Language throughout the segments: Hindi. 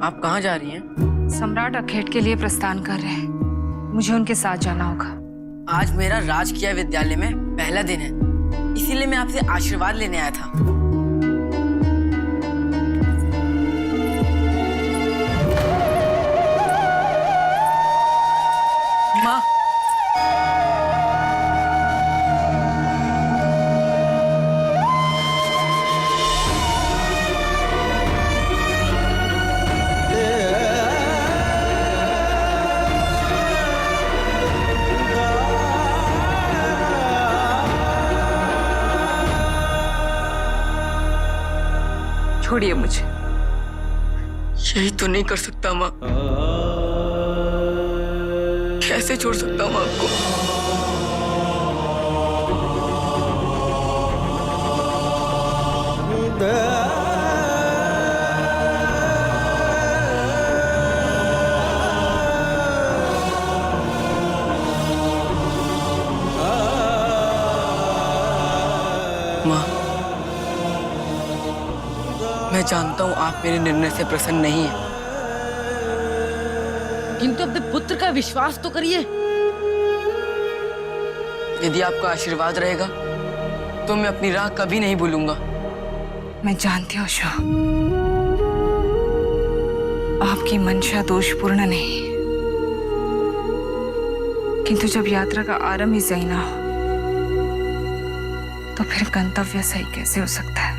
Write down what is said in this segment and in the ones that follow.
आप कहाँ जा रही हैं? सम्राट अखेट के लिए प्रस्थान कर रहे हैं। मुझे उनके साथ जाना होगा। आज मेरा राजकीय विद्यालय में पहला दिन है, इसीलिए मैं आपसे आशीर्वाद लेने आया था। माँ, छोड़िए मुझे। यही तो नहीं कर सकता माँ। कैसे छोड़ सकता हूँ आपको? माँ, मैं जानता हूँ आप मेरे निर्णय से प्रसन्न नहीं हैं, किंतु अपने पुत्र का विश्वास तो करिए। यदि आपका आशीर्वाद रहेगा तो मैं अपनी राह कभी नहीं भूलूंगा। मैं जानती हूँ शो, आपकी मंशा दोषपूर्ण नहीं, किंतु जब यात्रा का आरंभ ही सही ना हो तो फिर गंतव्य सही कैसे हो सकता है?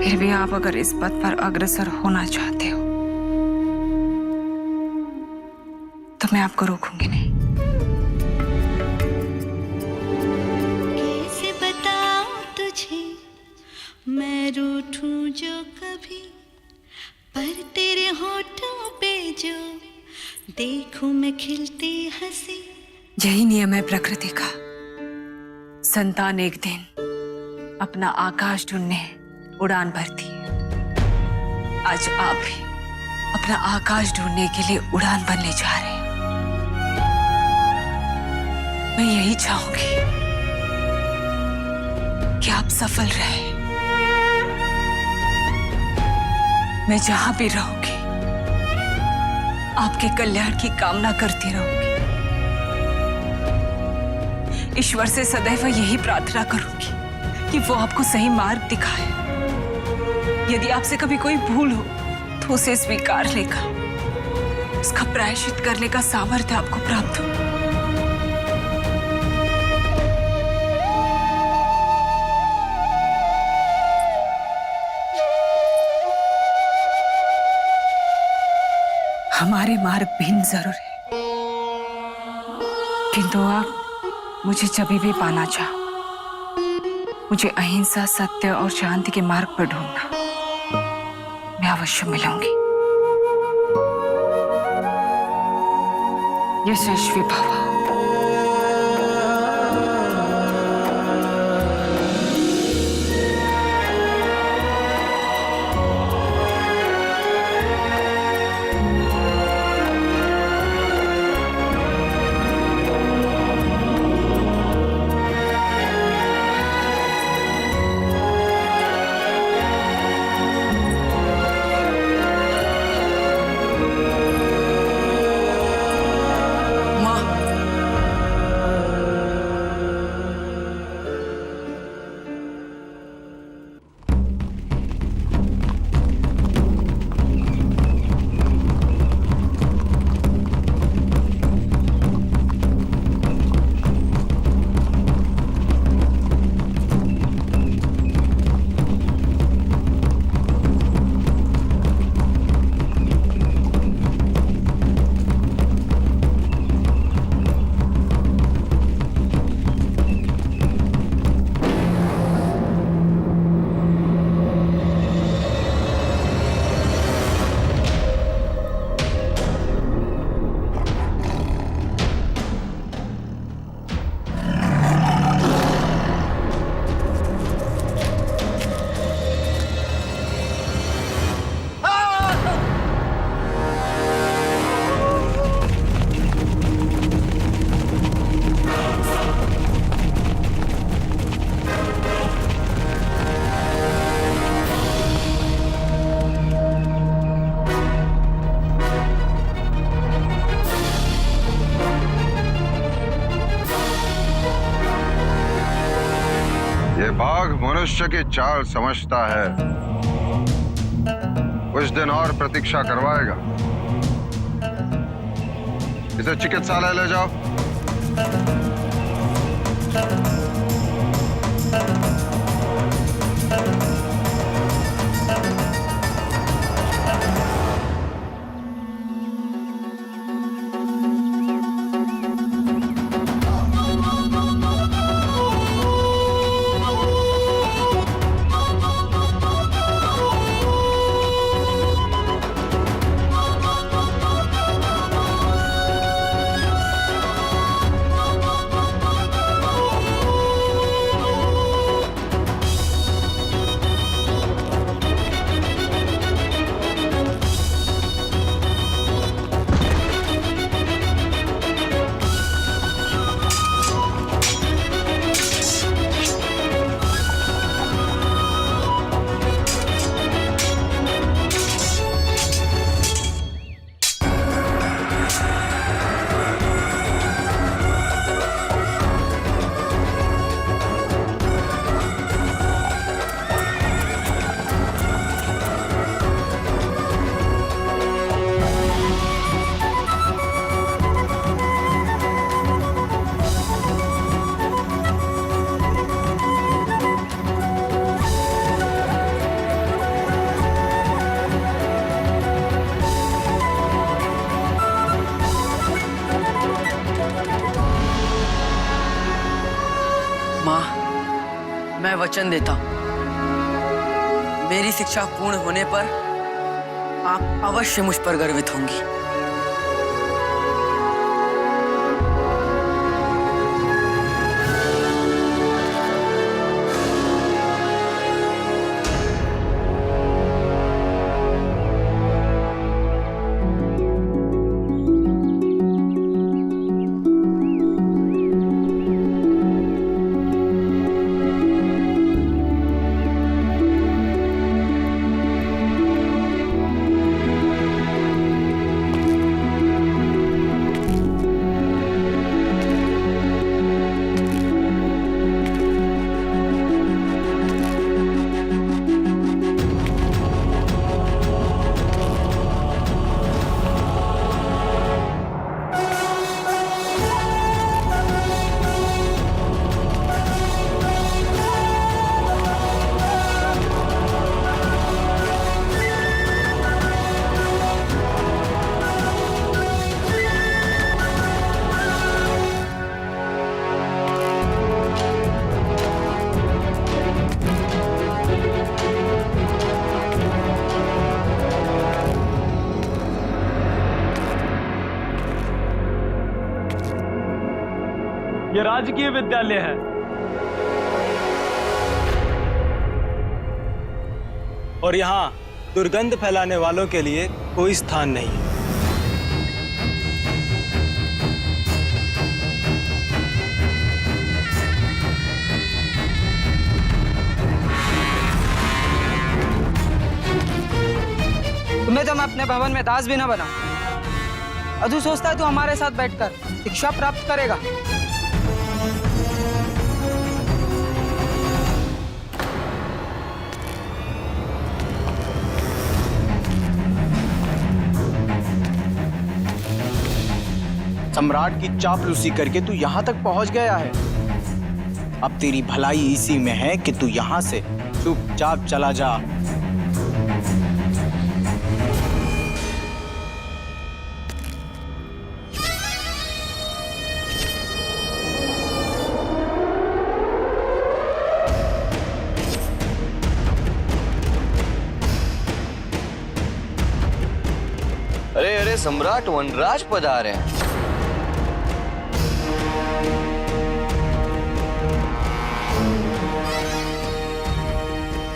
फिर भी आप अगर इस पथ पर अग्रसर होना चाहते हो तो मैं आपको रोकूंगी नहीं। कैसे बताऊं तुझे मैं रूठूं जो कभी, पर तेरे होठों पे जो देखूं मैं खिलती हंसी। यही नियम है प्रकृति का। संतान एक दिन अपना आकाश ढूंढने उड़ान भरती है। आज आप भी अपना आकाश ढूंढने के लिए उड़ान भरने जा रहे हैं। मैं यही चाहूंगी कि आप सफल रहें। मैं जहां भी रहूंगी आपके कल्याण की कामना करती रहूंगी। ईश्वर से सदैव यही प्रार्थना करूंगी कि वो आपको सही मार्ग दिखाए। यदि आपसे कभी कोई भूल हो तो उसे स्वीकार लेगा, उसका प्रायश्चित करने का सामर्थ्य आपको प्राप्त हो। हमारे मार्ग भिन्न जरूर है, किंतु आप मुझे जब भी पाना चाहो, मुझे अहिंसा, सत्य और शांति के मार्ग पर ढूंढना। मैं अवश्य मिलूंगी। यशस्वी भव। मनुष्य की चाल समझता है कुछ दिन और प्रतीक्षा करवाएगा। इसे चिकित्सालय ले जाओ। माँ, मैं वचन देता हूँ, मेरी शिक्षा पूर्ण होने पर आप अवश्य मुझ पर गर्वित होंगी। ये राजकीय विद्यालय है और यहाँ दुर्गंध फैलाने वालों के लिए कोई स्थान नहीं है। तुम्हें तो मैं अपने भवन में दास भी ना बना। अधू सोचता है तू हमारे साथ बैठकर शिक्षा प्राप्त करेगा। सम्राट की चापलूसी करके तू यहां तक पहुंच गया है। अब तेरी भलाई इसी में है कि तू यहां से चुपचाप चला जा। अरे अरे, सम्राट वनराज पधारे हैं।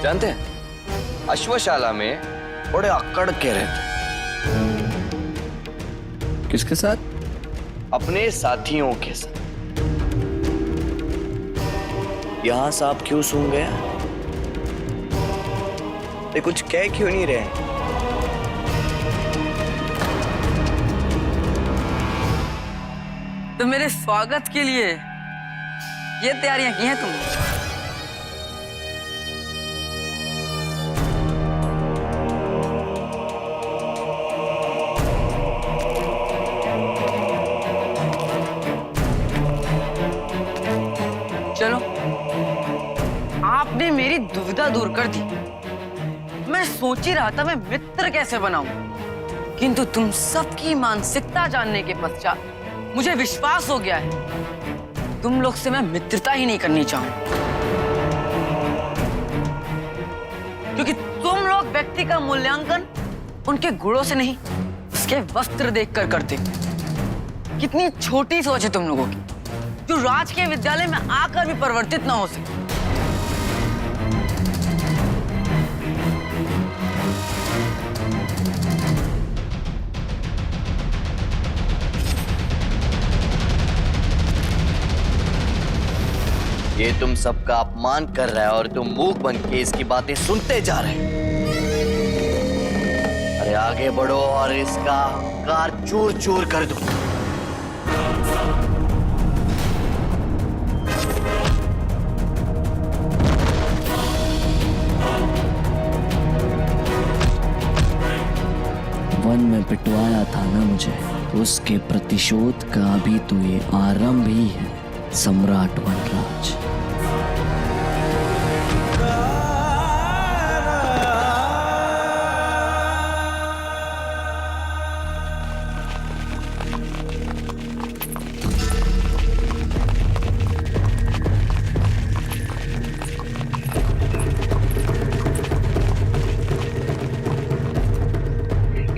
जानते हैं, अश्वशाला में बड़े अक्कड़ के रहते। किसके साथ? अपने साथियों के साथ। यहां से आप क्यों सूंघ गया? ये कुछ कह क्यों नहीं रहे? तो मेरे स्वागत के लिए ये तैयारियां की हैं तुमने? दुविधा दूर कर दी। मैं सोच ही रहा था मैं मित्र कैसे बनाऊं, किंतु तुम सबकी मानसिकता जानने के पश्चात मुझे विश्वास हो गया है तुम लोग से मैं मित्रता ही नहीं करनी चाहूं, क्योंकि तुम लोग व्यक्ति का मूल्यांकन उनके गुणों से नहीं उसके वस्त्र देखकर करते। कितनी छोटी सोच है तुम लोगों की, जो राजकीय विद्यालय में आकर भी परिवर्तित ना हो सके। ये तुम सबका अपमान कर रहा है और तुम मूक बन के इसकी बातें सुनते जा रहे हैं। अरे आगे बढ़ो और इसका कार चूर चूर कर दो। वन में पिटवाया था ना मुझे, उसके प्रतिशोध का भी तो ये आरंभ ही है सम्राट वनराज।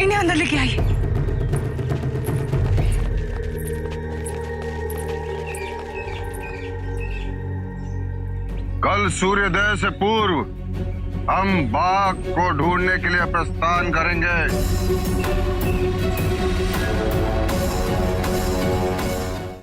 इन्हें अंदर लेके आइए। कल सूर्योदय से पूर्व हम बाघ को ढूंढने के लिए प्रस्थान करेंगे।